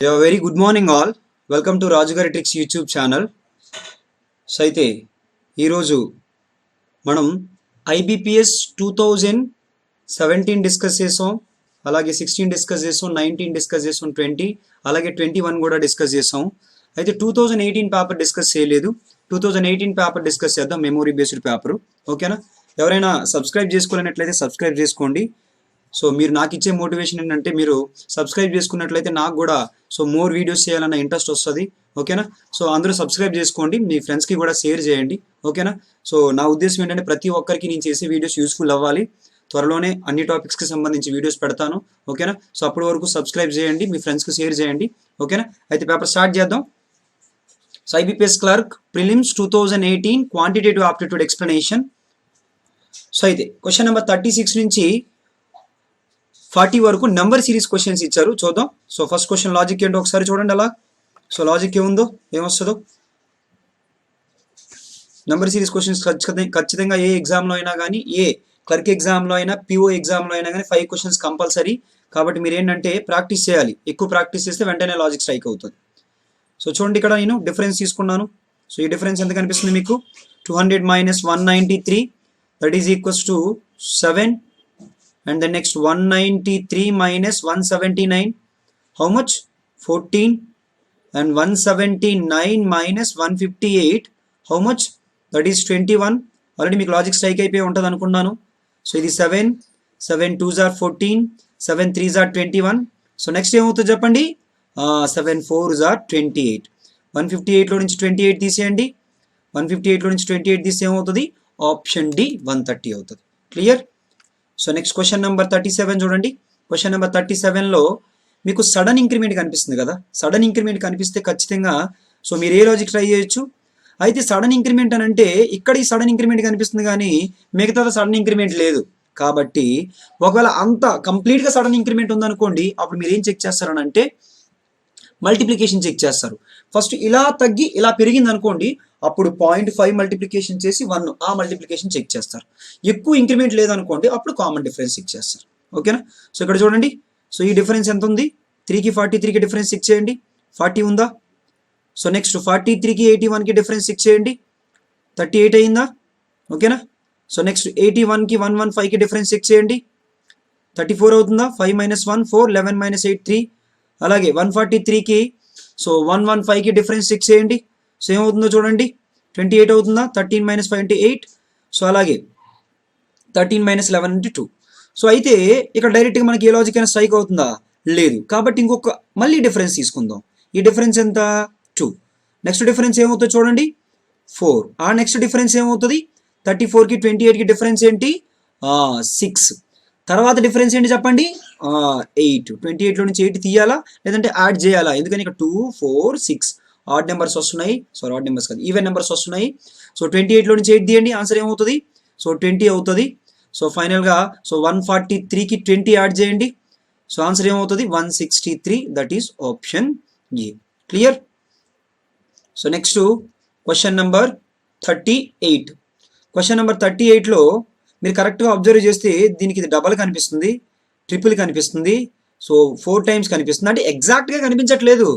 Very good morning all. Welcome to రాజుగారి tricks YouTube channel. So అయితే ఈరోజు మనం ఐబిపిఎస్ 2017 డిస్కస్ చేసాం, అలాగే 16 డిస్కస్ చేసాం, 19 డిస్కస్ చేసాం, 20 అలాగే 21 కూడా డిస్కస్ చేసాం. అయితే 2018 పేపర్ డిస్కస్ చేయలేదు. 2018 పేపర్ డిస్కస్ చేద్దాం, మెమొరీ బేస్డ్ పేపర్. ఓకేనా? ఎవరైనా సబ్స్క్రైబ్ చేసుకోలేనట్లయితే సబ్స్క్రైబ్ చేసుకోండి. సో మీరు నాకు ఇచ్చే మోటివేషన్ ఏంటంటే మీరు సబ్స్క్రైబ్ చేసుకున్నట్లయితే నాకు కూడా మోర్ వీడియోస్ చేయాలన్న ఇంట్రెస్ట్ వస్తుంది. ఓకేనా? సో అందరూ సబ్స్క్రైబ్ చేసుకోండి, మీ ఫ్రెండ్స్కి కూడా షేర్ చేయండి. ఓకేనా? సో నా ఉద్దేశం ఏంటంటే ప్రతి ఒక్కరికి నేను చేసే వీడియోస్ యూస్ఫుల్ అవ్వాలి. త్వరలోనే అన్ని టాపిక్స్కి సంబంధించి వీడియోస్ పెడతాను. ఓకేనా? సో అప్పటి వరకు సబ్స్క్రైబ్ చేయండి, మీ ఫ్రెండ్స్కి షేర్ చేయండి. ఓకేనా? అయితే పేపర్ స్టార్ట్ చేద్దాం. So IBPS clerk prelims 2018 quantitative aptitude explanation. So అయితే క్వశ్చన్ నెంబర్ 36 నుంచి 40 వరకు నెంబర్ సిరీస్ క్వశ్చన్స్ ఇచ్చారు, చూద్దాం. సో ఫస్ట్ క్వశ్చన్ లాజిక్ ఏంటో ఒకసారి చూడండి అలా. సో లాజిక్ ఏముందో, ఏమొస్తుందో. నెంబర్ సిరీస్ క్వశ్చన్స్ ఖచ్చితంగా ఏ ఎగ్జామ్లో అయినా కానీ, ఏ క్లర్క్ ఎగ్జామ్లో అయినా, పిఓ ఎగ్జామ్లో అయినా కానీ 5 క్వశ్చన్స్ కంపల్సరీ. కాబట్టి మీరు ఏంటంటే ప్రాక్టీస్ చేయాలి. ఎక్కువ ప్రాక్టీస్ చేస్తే వెంటనే లాజిక్ స్ట్రైక్ అవుతుంది. సో చూడండి, ఇక్కడ నేను డిఫరెన్స్ తీసుకున్నాను. సో ఈ డిఫరెన్స్ ఎంత కనిపిస్తుంది మీకు? 200 - 193 that is equals to 7. And the next 193 - 179, how much? 14. And 179 - 158, how much? That is 21. Already మీకు లాజిక్ స్ట్రైక్ అయిపోయి ఉంటుంది అనుకున్నాను. సో ఇది 7 7 2s are 14, 7 3s are 21. So next ఏమవుతుంది చెప్పండి? 7 4s are 28. 158లో నుంచి 28 తీసేయండి. 158లో నుంచి 28 తీస్తే ఏమవుతుంది? ఆప్షన్ డి 130 అవుతుంది. Clear? So next question number 37 చూడండి. క్వశ్చన్ నెంబర్ 37లో మీకు సడన్ ఇంక్రిమెంట్ కనిపిస్తుంది కదా. సడన్ ఇంక్రిమెంట్ కనిపిస్తే ఖచ్చితంగా సో మీరు ఏ లాజిక్ ట్రై చేయొచ్చు. అయితే సడన్ ఇంక్రిమెంట్ అని అంటే ఇక్కడ ఈ సడన్ ఇంక్రిమెంట్ కనిపిస్తుంది కానీ మిగతా సడన్ ఇంక్రిమెంట్ లేదు. కాబట్టి ఒకవేళ అంత కంప్లీట్గా సడన్ ఇంక్రిమెంట్ ఉందనుకోండి, అప్పుడు మీరు ఏం చెక్ చేస్తారని అంటే మల్టిప్లికేషన్ చెక్ చేస్తారు. ఫస్ట్ ఇలా తగ్గి ఇలా పెరిగింది అనుకోండి, అప్పుడు 0.5 మల్టిప్లికేషన్ చేసి 1 ఆ మల్టిప్లికేషన్ చెక్ చేస్తారు. ఎక్కువ ఇంక్రిమెంట్ లేదనుకోండి, అప్పుడు కామన్ డిఫరెన్స్ చెక్ చేస్తారు. ఓకేనా? సో ఇక్కడ చూడండి. సో ఈ డిఫరెన్స్ ఎంత ఉంది? 3కి 43కి డిఫరెన్స్ చెక్ చేయండి. 40 ఉందా? సో నెక్స్ట్ 43కి 81కి డిఫరెన్స్ చెక్ చేయండి. 38 అయిందా? ఓకేనా? సో నెక్స్ట్ 81కి 115కి డిఫరెన్స్ చెక్ చేయండి. 34 అవుతుందా? 5 - 1 4, 11 - 8 3. అలాగే 143కి 115కి డిఫరెన్స్ చెక్ చేయండి. సో ఏమవుతుందో చూడండి. 28 అవుతుందా? 13 - 5 = 8. సో అలాగే 13 - 11 = 2. సో అయితే ఇక్కడ డైరెక్ట్గా మనకి ఏ లాజిక్ అయినా స్ట్రైక్ అవుతుందా? లేదు. కాబట్టి ఇంకొక మళ్ళీ డిఫరెన్స్ తీసుకుందాం. ఈ డిఫరెన్స్ ఎంత? 2. నెక్స్ట్ డిఫరెన్స్ ఏమవుతుందో చూడండి, 4. ఆ నెక్స్ట్ డిఫరెన్స్ ఏమవుతుంది? 34కి 28కి డిఫరెన్స్ ఏంటి? 6. తర్వాత డిఫరెన్స్ ఏంటి చెప్పండి? 8. 28లో నుంచి 8 తీయాలా లేదంటే యాడ్ చేయాలా? ఎందుకని ఇక్కడ 2 4 6 ఆడ్ నెంబర్స్ వస్తున్నాయి. ఆడ్ నెంబర్స్ కాదు, ఈవెన్ నెంబర్స్ వస్తున్నాయి. సో 28లో నుంచి 8 తీయండి, ఆన్సర్ ఏమవుతుంది? 20 అవుతుంది. సో ఫైనల్గా 143కి 20 యాడ్ చేయండి. సో ఆన్సర్ ఏమవుతుంది? 163. That is option A. Clear? So next question number 38. Question number 38లో మీరు కరెక్ట్గా అబ్జర్వ్ చేస్తే దీనికి ఇది డబల్ కనిపిస్తుంది, ట్రిపుల్ కనిపిస్తుంది, 4 times కనిపిస్తుంది. అంటే ఎగ్జాక్ట్గా కనిపించట్లేదు,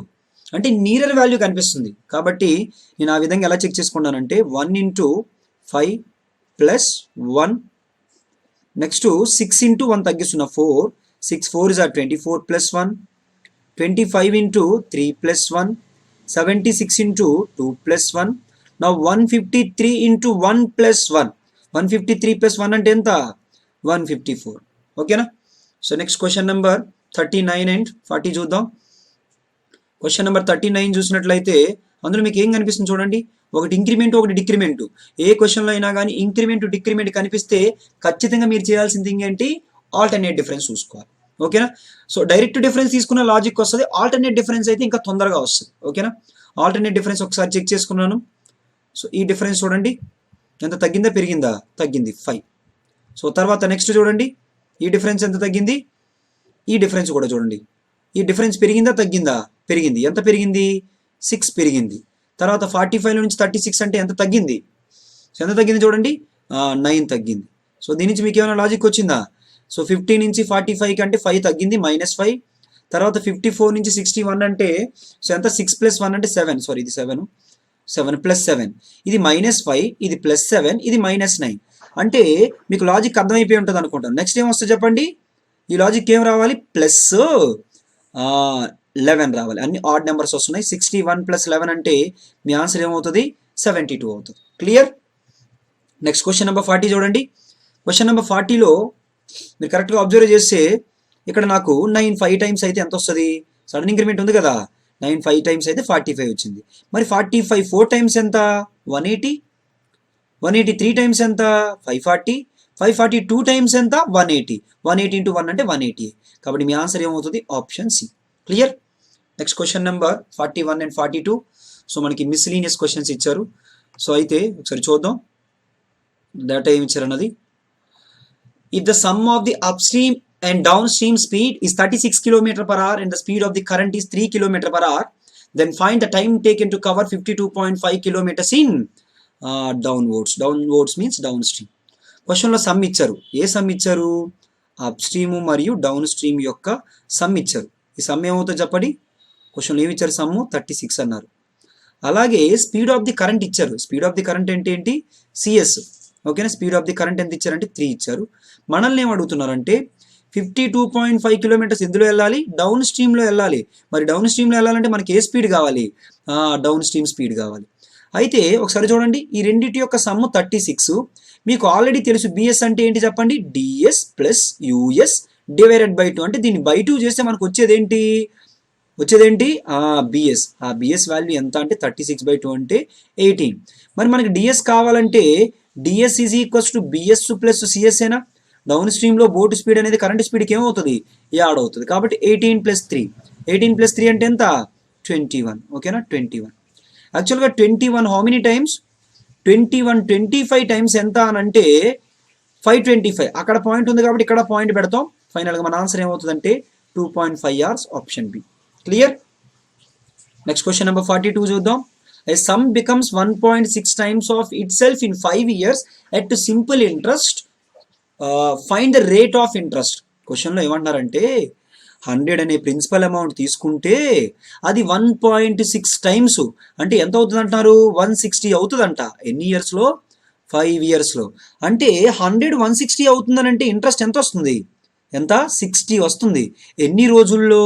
అంటే నీరర్ వాల్యూ కనిపిస్తుంది. కాబట్టి నేను ఆ విధంగా ఎలా check చేసుకున్నానంటే 1 × 5 + 1. Next 6 × 1 తగ్గిస్తున్నా 4. 6 4s are 24 + 1. 25 × 3 + 1. 76 × 2 + 1. Now 153 × 1 + 1. 153 + 1 అంటే ఎంత? 154. ఓకేనా? So next question number 39 and 40 చూద్దాం. క్వశ్చన్ నెంబర్ 39 చూసినట్లయితే అందులో మీకు ఏం కనిపిస్తుంది చూడండి. ఒకటి ఇంక్రిమెంట్, ఒకటి డిక్రిమెంట్. ఏ క్వశ్చన్లో అయినా కానీ ఇంక్రిమెంట్ డిక్రిమెంట్ కనిపిస్తే ఖచ్చితంగా మీరు చేయాల్సింది ఏంటి? ఆల్టర్నేట్ డిఫరెన్స్ చూసుకోవాలి. ఓకేనా? సో డైరెక్ట్ డిఫరెన్స్ తీసుకున్న లాజిక్ వస్తుంది, ఆల్టర్నేట్ డిఫరెన్స్ అయితే ఇంకా తొందరగా వస్తుంది. ఓకేనా? ఆల్టర్నేట్ డిఫరెన్స్ ఒకసారి చెక్ చేసుకున్నాను. సో ఈ డిఫరెన్స్ చూడండి, ఎంత తగ్గిందా పెరిగిందా? తగ్గింది 5. సో తర్వాత నెక్స్ట్ చూడండి, ఈ డిఫరెన్స్ ఎంత తగ్గింది? ఈ డిఫరెన్స్ కూడా చూడండి, ఈ డిఫరెన్స్ పెరిగిందా తగ్గిందా? పెరిగింది. ఎంత పెరిగింది? 6 పెరిగింది. తర్వాత 45 నుంచి 36 అంటే ఎంత తగ్గింది? సో ఎంత తగ్గింది చూడండి, 9 తగ్గింది. సో దీని నుంచి మీకు ఏమైనా లాజిక్ వచ్చిందా? సో 50 నుంచి 45 కంటే 5 తగ్గింది, -5. తర్వాత 54 నుంచి 61 అంటే సో ఎంత 6 + 1 అంటే 7, సారీ ఇది 7 + 7, ఇది -5, ఇది +7, ఇది -9. అంటే మీకు లాజిక్ అర్థమైపోయి ఉంటుంది అనుకుంటాను. నెక్స్ట్ ఏం వస్తుంది చెప్పండి, ఈ లాజిక్ ఏం రావాలి, +11 రావాలి. అన్ని ఆడ్ నెంబర్స్ వస్తున్నాయి. 61 + 11 అంటే మీ ఆన్సర్ ఏమవుతుంది, 72 అవుతుంది. క్లియర్. నెక్స్ట్ క్వశ్చన్ నెంబర్ 40 చూడండి. క్వశ్చన్ నెంబర్ 40లో మీరు కరెక్ట్గా అబ్జర్వ్ చేస్తే ఇక్కడ నాకు 9 5 టైమ్స్ అయితే ఎంత వస్తుంది, సడన్ ఇంక్రిమెంట్ ఉంది కదా, 9 5 టైమ్స్ అయితే 45 వచ్చింది. మరి 45 4 టైమ్స్ ఎంత, 180, 183 టైమ్స్ ఎంత, 540, 542 టైమ్స్ ఎంత, 180, 180 × 1 అంటే 180. కాబట్టి మీ ఆన్సర్ ఏమవుతుంది, option C. Clear. Next question number 41 and 42. So మనకి మిస్లీనియస్ క్వశ్చన్స్ ఇచ్చారు. సో అయితే ఒకసారి చూద్దాం డేటా ఏమి ఇచ్చారు అన్నది. If the sum of the upstream and downstream speed is 36 km/h and the speed of the current is 3 km/h, then find the time taken to cover 52.5 km in downwards. Downwards means downstream. క్వశ్చన్లో some ఇచ్చారు. ఏ some ఇచ్చారు, upstream మరియు down stream యొక్క some ఇచ్చారు. ఈ some ఏమవుతుందో చెప్పండి. క్వశ్చన్లో ఏమి ఇచ్చారు, సమ్ 36 అన్నారు. అలాగే స్పీడ్ ఆఫ్ ది కరెంట్ ఇచ్చారు. స్పీడ్ ఆఫ్ ది కరెంట్ అంటే ఏంటి, సిఎస్. ఓకేనా. స్పీడ్ ఆఫ్ ది కరెంట్ ఎంత ఇచ్చారంటే 3 ఇచ్చారు. మనల్ని ఏం అడుగుతున్నారంటే 52.5 కిలోమీటర్స్ ఎందులో వెళ్ళాలి, డౌన్ స్ట్రీమ్లో వెళ్ళాలి. మరి డౌన్ స్ట్రీమ్లో వెళ్ళాలంటే మనకి ఏ స్పీడ్ కావాలి, డౌన్ స్ట్రీమ్ స్పీడ్ కావాలి. అయితే ఒకసారి చూడండి, ఈ రెండింటి యొక్క సమ్ 36. మీకు ఆల్రెడీ తెలుసు బిఎస్ అంటే ఏంటి చెప్పండి, డిఎస్ + యుఎస్ / 2. అంటే దీన్ని బై 2 చేస్తే మనకు వచ్చేదేంటి బిఎస్. ఆ బిఎస్ వాల్యూ ఎంత అంటే 36/2 అంటే 18. మరి మనకి డిఎస్ కావాలంటే DS is equals to BS + CS ఏనా. డౌన్ స్ట్రీమ్లో బోట్ స్పీడ్ అనేది కరెంట్ స్పీడ్కి ఏమవుతుంది, యాడ్ అవుతుంది. కాబట్టి 18 + 3. 18 + 3 అంటే ఎంత, 21. ఓకేనా, 21. యాక్చువల్గా 21 హౌ మెనీ టైమ్స్, 21 25 టైమ్స్ ఎంత అని అంటే 525. అక్కడ పాయింట్ ఉంది కాబట్టి ఇక్కడ పాయింట్ పెడతాం. ఫైనల్గా మన ఆన్సర్ ఏమవుతుందంటే 2.5 hours, option B. Clear. Next question number 42 చూద్దాం. A sum becomes 1.6 times of itself in 5 years at simple interest. Find the rate of interest. క్వశ్చన్లో ఏమంటున్నారంటే 100 అనే ప్రిన్సిపల్ అమౌంట్ తీసుకుంటే అది 1.6 టైమ్స్ అంటే ఎంత అవుతుంది అంటున్నారు, 160 అవుతుందంట. ఎన్ని ఇయర్స్లో, 5 yearsలో. అంటే 100 160 అవుతుందనంటే ఇంట్రెస్ట్ ఎంత వస్తుంది, ఎంత, 60 వస్తుంది. ఎన్ని రోజుల్లో,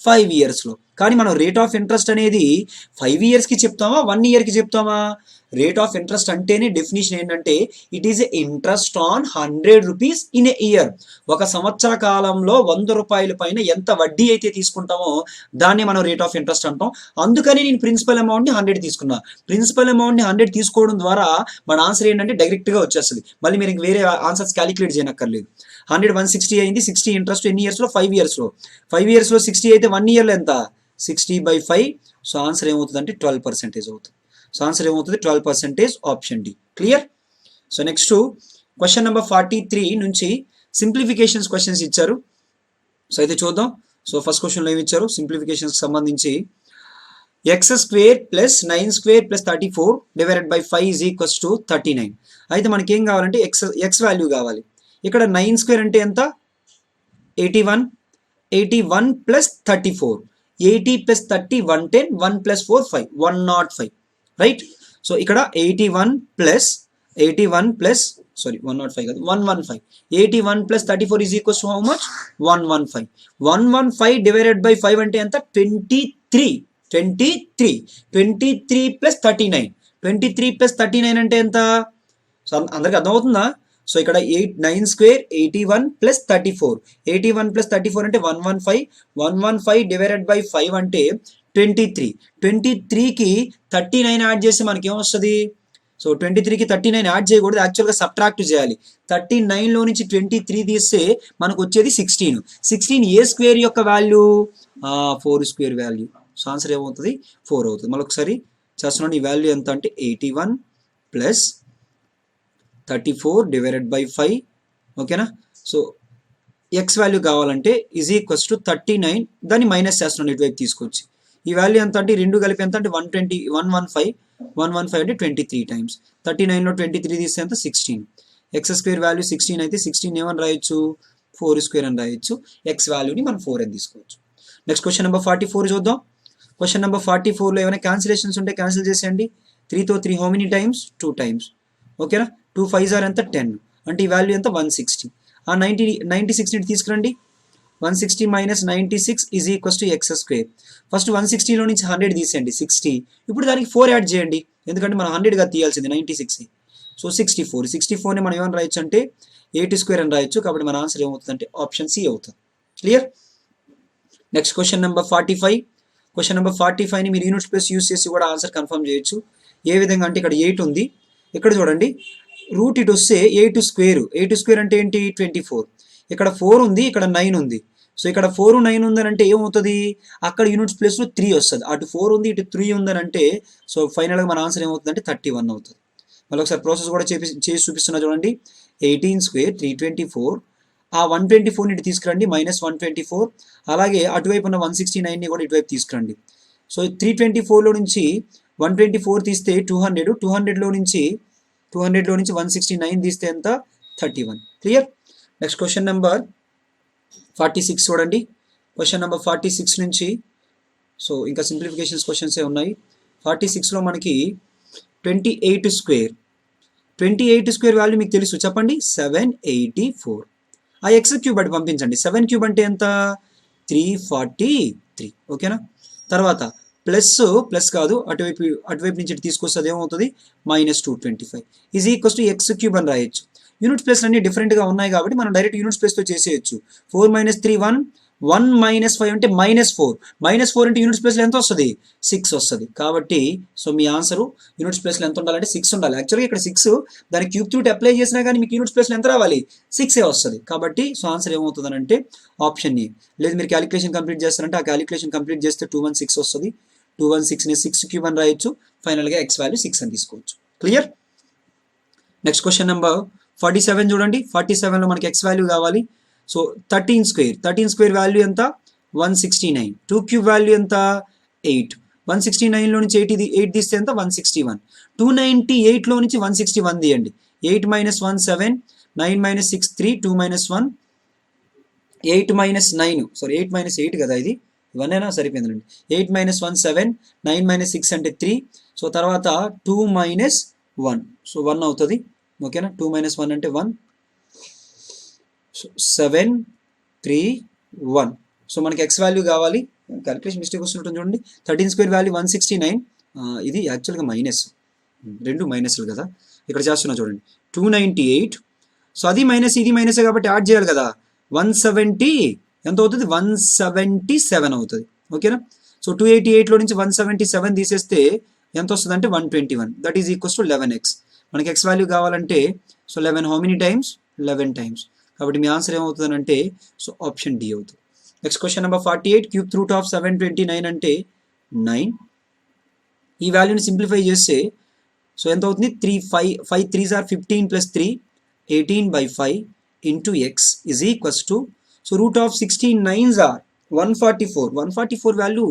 5 yearsలో. కానీ మనం రేట్ ఆఫ్ ఇంట్రెస్ట్ అనేది 5 yearsకి చెప్తామా, 1 yearకి చెప్తామా. రేట్ ఆఫ్ ఇంట్రెస్ట్ అంటేనే డెఫినేషన్ ఏంటంటే it is interest on 100 rupees in a year. ఒక సంవత్సర కాలంలో 100 రూపాయల పైన ఎంత వడ్డీ అయితే తీసుకుంటామో దాన్ని మనం రేట్ ఆఫ్ ఇంట్రెస్ట్ అంటాం. అందుకని నేను ప్రిన్సిపల్ అమౌంట్ని 100 తీసుకున్నా. ప్రిన్సిపల్ అమౌంట్ని 100 తీసుకోవడం ద్వారా మన ఆన్సర్ ఏంటంటే డైరెక్ట్గా వచ్చేస్తుంది. మళ్ళీ మీరు వేరే ఆన్సర్స్ క్యాలిక్యులేట్ చేయనక్కర్లేదు. 100 160 అయింది. 60 ఇంట్రెస్ట్ ఎన్ని ఇయర్స్లో, 5 yearsలో. 5 yearsలో 60 అయితే 1 yearలో ఎంత, 60/5. సో ఆన్సర్ ఏమవుతుందంటే 12% అవుతుంది. సో ఆన్సర్ ఏమవుతుంది 12%, option D. Clear. So next question number 43 నుంచి సింప్లిఫికేషన్స్ క్వశ్చన్స్ ఇచ్చారు. సో అయితే చూద్దాం. సో ఫస్ట్ క్వశ్చన్లో ఏమి ఇచ్చారు, సింప్లిఫికేషన్స్కి సంబంధించి x² + 9² + 34 / 5 = 39. అయితే మనకి ఏం కావాలంటే ఎక్స్ వాల్యూ కావాలి. ఇక్కడ 9² అంటే ఎంత, 81. 81 + 34, 80 + 30 110, 1 + 4 5, 105. రైట్. సో ఇక్కడ 81 + 105 కాదు, 115. 81 + 34 = హౌ మచ్, 115. 115 / 5 అంటే ఎంత, 23. 23 + 39. 23 + 39 అంటే ఎంత, సో అందరికి అర్థమవుతుందా. సో ఇక్కడ 9² 81 + 34. 81 + 34 అంటే 115. 115 / 5 అంటే 23. 23కి 39 యాడ్ చేస్తే మనకి ఏమొస్తుంది. సో 23కి 39 యాడ్ చేయకూడదు, యాక్చువల్గా సబ్ట్రాక్ట్ చేయాలి. 39లో నుంచి 23 తీస్తే మనకు వచ్చేది 16. 16 ఏ స్క్వేర్ యొక్క వాల్యూ, 4² వాల్యూ. సో ఆన్సర్ ఏమవుతుంది, 4 అవుతుంది. మళ్ళీ ఒకసారి చేస్తున్నాను. ఈ వాల్యూ ఎంత అంటే 81 + 34 / 5. ఓకేనా. సో ఎక్స్ వాల్యూ కావాలంటే = 39. దాన్ని మైనస్ చేస్తున్నాను ఇటువైపు తీసుకొచ్చి. ఈ వాల్యూ ఎంత అంటే 2 కలిపి ఎంత అంటే 115. 115 అంటే 23 టైమ్స్. 39లో 23 తీస్తే ఎంత, 16. x² వాల్యూ 16 అయితే 16 ఏమని రాయొచ్చు, 4² అని రాయొచ్చు. ఎక్స్ వాల్యూని మనం 4 అని తీసుకోవచ్చు. నెక్స్ట్ క్వశ్చన్ నెంబర్ 44 చూద్దాం. క్వశ్చన్ నెంబర్ 44లో ఏమైనా క్యాన్సిలేషన్స్ ఉంటే క్యాన్సిల్ చేసేయండి. 3తో 3 హౌ మెనీ టైమ్స్ 2 టైమ్స్. ఓకేనా, 2 5s ఆర్ ఎంత 10, అంటే ఈ వాల్యూ ఎంత 160. ఆ 96ని తీసుకురండి. 160 minus 96 is equals to X square. First 160లో నుంచి 100 తీసేయండి 60. ఇప్పుడు దానికి 4 యాడ్ చేయండి, ఎందుకంటే మనం 100గా తీయాల్సింది 96. సో 64ని మనం ఏమని రాయొచ్చు అంటే 8 స్క్వేర్ అని రాయొచ్చు. కాబట్టి మన ఆన్సర్ ఏమవుతుందంటే ఆప్షన్ సి అవుతుంది. Clear. Next question number 45. Question number 45ని మీరు యూనిట్ ప్లస్ యూస్ చేసి కూడా ఆన్సర్ కన్ఫర్మ్ చేయొచ్చు. ఏ విధంగా అంటే ఇక్కడ 8 ఉంది, ఇక్కడ చూడండి రూట్ ఇటు వస్తే 8 స్క్వేర్. 8 స్క్వేర్ అంటే ఏంటి 24. ఇక్కడ 4 ఉంది, ఇక్కడ 9 ఉంది. సో ఇక్కడ 4 9 ఉందని అంటే ఏమవుతుంది, అక్కడ యూనిట్స్ ప్లేస్లో 3 వస్తుంది. అటు 4 ఉంది, ఇటు 3 ఉందని అంటే సో ఫైనల్గా మన ఆన్సర్ ఏమవుతుంది అంటే 31 అవుతుంది. మళ్ళీ ఒకసారి ప్రాసెస్ కూడా చేసి చూపిస్తున్నా చూడండి. 18 స్క్వేర్ 324. ఆ 124ని ఇటు తీసుకురండి, మైనస్ 124. అలాగే అటువైపు ఉన్న 169ని కూడా ఇటువైపు తీసుకురండి. సో 324లో నుంచి 124 తీస్తే 200. 200లో నుంచి 169 తీస్తే ఎంత 31. క్లియర్. నెక్స్ట్ క్వశ్చన్ నెంబర్ 46 చూడండి. క్వశ్చన్ నెంబర్ 46 నుంచి సో ఇంకా సింప్లిఫికేషన్స్ క్వశ్చన్సే ఉన్నాయి. 46లో మనకి 28 స్క్వేర్. 28 స్క్వేర్ వాల్యూ మీకు తెలుసు, చెప్పండి 784. ఆ ఎక్స్ క్యూబ్ అటు పంపించండి. 7 క్యూబ్ అంటే ఎంత 343. ఓకేనా. తర్వాత ప్లస్ కాదు, అటువైపు నుంచి తీసుకొస్తుంది, ఏమవుతుంది minus 225 is equals to X cube అని రాయొచ్చు. యూనిట్ ప్లేస్ అన్ని డిఫరెంట్గా ఉన్నాయి కాబట్టి మనం డైరెక్ట్ యూనిట్ ప్లేస్తో చేసేయచ్చు. 4 - 3 1, 1 - 5 అంటే -4. -4 అంటే యూనిట్ ప్లేస్లో ఎంత వస్తుంది 6 వస్తుంది. కాబట్టి సో మీ ఆన్సరు యూనిట్ ప్లేస్లో ఎంత ఉండాలంటే 6 ఉండాలి. యాక్చువల్గా ఇక్కడ 6 దానికి క్యూబ్ రూట్ అప్లై చేసినా కానీ మీకు యూనిట్ ప్లేస్లో ఎంత రావాలి 6 వస్తుంది. కాబట్టి సో ఆన్సర్ ఏమవుతుంది అంటే ఆప్షన్ ఏ. లేదు మీరు క్యాలిక్యులేషన్ కంప్లీట్ చేస్తారంటే ఆ క్యాలిక్యులేషన్ కంప్లీట్ చేస్తే 216 వస్తుంది. 216ని 6 క్యూబ్ అని రాయొచ్చు. ఫైనల్గా ఎక్స్ వాల్యూ 6 అని తీసుకోవచ్చు. క్లియర్. నెక్స్ట్ క్వశ్చన్ నెంబర్ 47 చూడండి. 47లో మనకి ఎక్స్ వాల్యూ కావాలి. సో 13 స్క్వేర్ వాల్యూ ఎంత 169. 2 క్యూబ్ వాల్యూ ఎంత 8. 169లో నుంచి 8 తీస్తే ఎంత 161. 298లో నుంచి 161 తీయండి. 8 - 1 7, 9 - 6 3, 2 - 1 8 - 9 సారీ 8 - 8 కదా, ఇది ఇవన్నైనా సరిపోయిందండి. 8 - 1 7, 9 - 6 అంటే 3. సో తర్వాత 2 - 1 సో 1 అవుతుంది. ఓకేనా. 2 - 1 అంటే 1. సో 7 3 1. సో మనకి ఎక్స్ వాల్యూ కావాలి. క్యాలిక్యులేషన్ మిస్టేక్ వస్తుంటుంది చూడండి. 13 స్క్వేర్ వాల్యూ 169. ఇది యాక్చువల్గా మైనస్, రెండు మైనస్లు కదా ఇక్కడ చేస్తున్నా చూడండి. 298. సో అది మైనస్ ఇది మైనస్ కాబట్టి యాడ్ చేయాలి కదా. 170 ఎంత అవుతుంది 177 అవుతుంది. ఓకేనా. సో 288లో నుంచి 177 తీసేస్తే ఎంత వస్తుంది అంటే 121. That is equals to 11x. మనకి ఎక్స్ వాల్యూ కావాలంటే so 11 how many times 11 times. కాబట్టి మీ ఆన్సర్ ఏమవుతుందంటే సో ఆప్షన్ డి అవుతుంది. Next question number 48. Cube root of 729 అంటే 9. ఈ వాల్యూని సింప్లిఫై చేస్తే సో ఎంత అవుతుంది 5 3s are 15 + 3 18/5 into X is equals to so root of 16 9s are 144. 144 value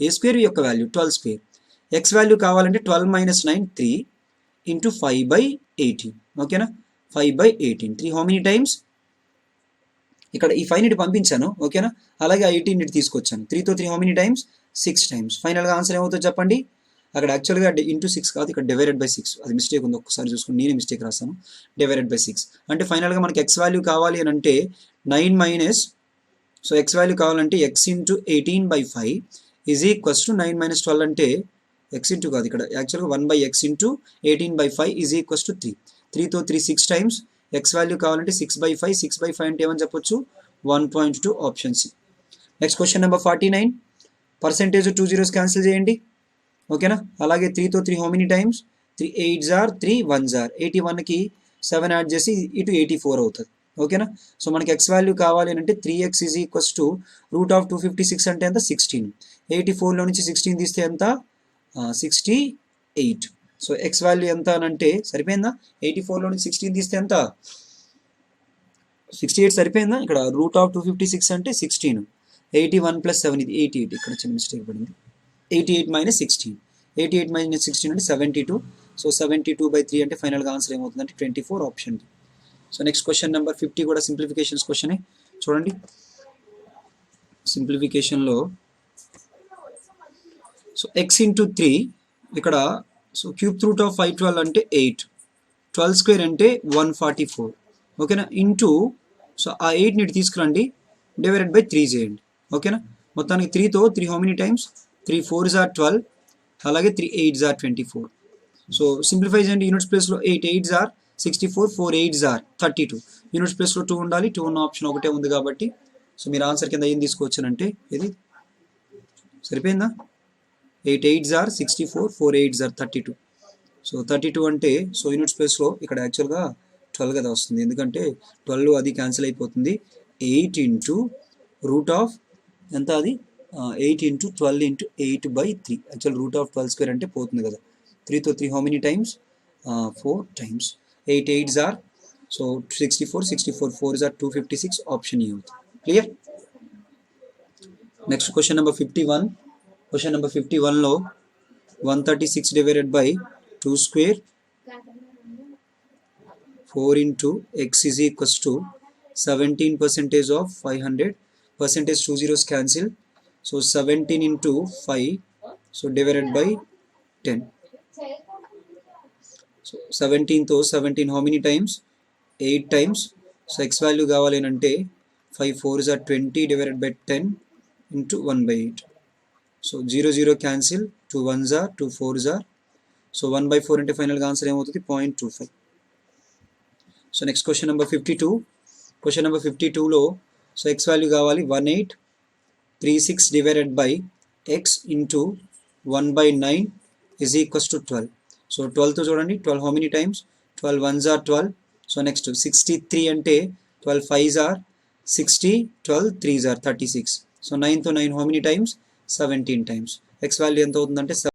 A square యొక్క వాల్యూ 12 స్క్వేర్. ఎక్స్ వాల్యూ కావాలంటే 12 - 9 3 ఇంటూ 5/18. ఓకేనా. 5/18 3 హౌ మెనీ టైమ్స్. ఇక్కడ ఈ 5 ఇటు పంపించాను. ఓకేనా. అలాగే 18 ఇటు తీసుకొచ్చాను. 3తో 3 హౌ మెనీ టైమ్స్ 6 టైమ్స్. ఫైనల్గా ఆన్సర్ ఏమవుతుందో చెప్పండి. అక్కడ యాక్చువల్గా ఇంటూ 6 కాదు, ఇక్కడ /6. అది మిస్టేక్ ఉంది, ఒక్కసారి చూసుకుని నేనే మిస్టేక్ రాస్తాను. /6 అంటే ఫైనల్గా మనకి ఎక్స్ వాల్యూ కావాలి అని అంటే 9 మైనస్ సో ఎక్స్ వాల్యూ కావాలంటే X into 18/5 is equals to 9 - 12 అంటే ఎక్స్ ఇంటూ కాదు, ఇక్కడ యాక్చువల్గా 1/x into 18/5 is equals to 3. 3తో 3 6 టైమ్స్. ఎక్స్ వాల్యూ కావాలంటే 6/5. 6/5 అంటే ఏమని చెప్పొచ్చు 1.2 option C. Next question number 49. Percentage 2 zeros cancel చేయండి. ఓకేనా. అలాగే 3తో 3 how many times 3 8s are 3 1s are 81కి 7 యాడ్ చేసి ఇటు 84 అవుతుంది. ఓకేనా. సో మనకి ఎక్స్ వాల్యూ కావాలి అంటే 3x is equals to root of 256 అంటే ఎంత 16. 84లో నుంచి 16 తీస్తే ఎంత 68. సో ఎక్స్ వాల్యూ ఎంత అని అంటే సరిపోయిందా. 84లో నుంచి 16 తీస్తే ఎంత 68 సరిపోయిందా. ఇక్కడ రూట్ ఆఫ్ 256 అంటే 16. 81 + 7 ఇది 88. ఇక్కడ చిన్న మిస్టేక్ పడింది. 88 - 16. 88 - 16 అంటే 72. సో 72/3 అంటే ఫైనల్గా ఆన్సర్ ఏమవుతుందంటే 24 option. So next question number 50 కూడా సింప్లిఫికేషన్స్ క్వశ్చనే చూడండి. సింప్లిఫికేషన్లో సో ఎక్స్ ఇంటూ 3 ఇక్కడ సో క్యూబ్ రూట్ ఆఫ్ 512 అంటే 8, 12 స్క్వేర్ అంటే 144, ఓకేనా, ఇంటూ సో ఆ 8ని తీసుకురండి డివైడెడ్ బై 3 చేయండి, ఓకేనా. మొత్తానికి 3తో 3 how many times, 3 4s are 12, అలాగే 3 8s are 24. సో సింప్లిఫై చేయండి, యూనిట్స్ ప్లేస్లో 8 8s are 64, 4 8s are 32, units ప్లేస్లో 2 ఉండాలి, 2 ఉన్న ఆప్షన్ ఒకటే ఉంది కాబట్టి సో మీరు ఆన్సర్ కింద ఏం తీసుకోవచ్చునంటే ఇది సరిపోయిందా, 8 8s are 64, 4 8s are 32. So 32 అంటే సో యూనిట్స్ ప్లేస్లో ఇక్కడ యాక్చువల్గా 12 కదా వస్తుంది, ఎందుకంటే 12 అది క్యాన్సిల్ అయిపోతుంది. 8 ఇంటూ రూట్ ఆఫ్ ఎంత అది 8 into 12 into 8/3, actual root of 12 square అంటే పోతుంది కదా. 3తో 3 how many times, 4 times, 8 8s are so 64, 64 4s are 256, option A అవుతుంది. Clear. Next question number 51. Question number 51లో 136 divided by 2 square 4 into x is equals to 17% of 500, percentage 2 zeros cancel, so 17 into 5 so divided by 10. So 17 తో 17 how many times, 8 times. So x value కావాలి అంటే 5 4s are 20 divided by 10 into 1/8. So 0 0 cancel, 2 1s are 2 4s are, so 1/4 అంటే ఫైనల్గా ఆన్సర్ ఏమవుతుంది 0.25. So next question number 52. Question number 52లో so X value కావాలి 1836 divided by X into 1/9 is equals to 12. So 12తో చూడండి 12 how many times, 12 1s are 12. So next 63 అంటే 12 5s are 60, 12 3s are 36. So 9తో 9 how many times, 17 times. X value ఎంత అవుతుందంటే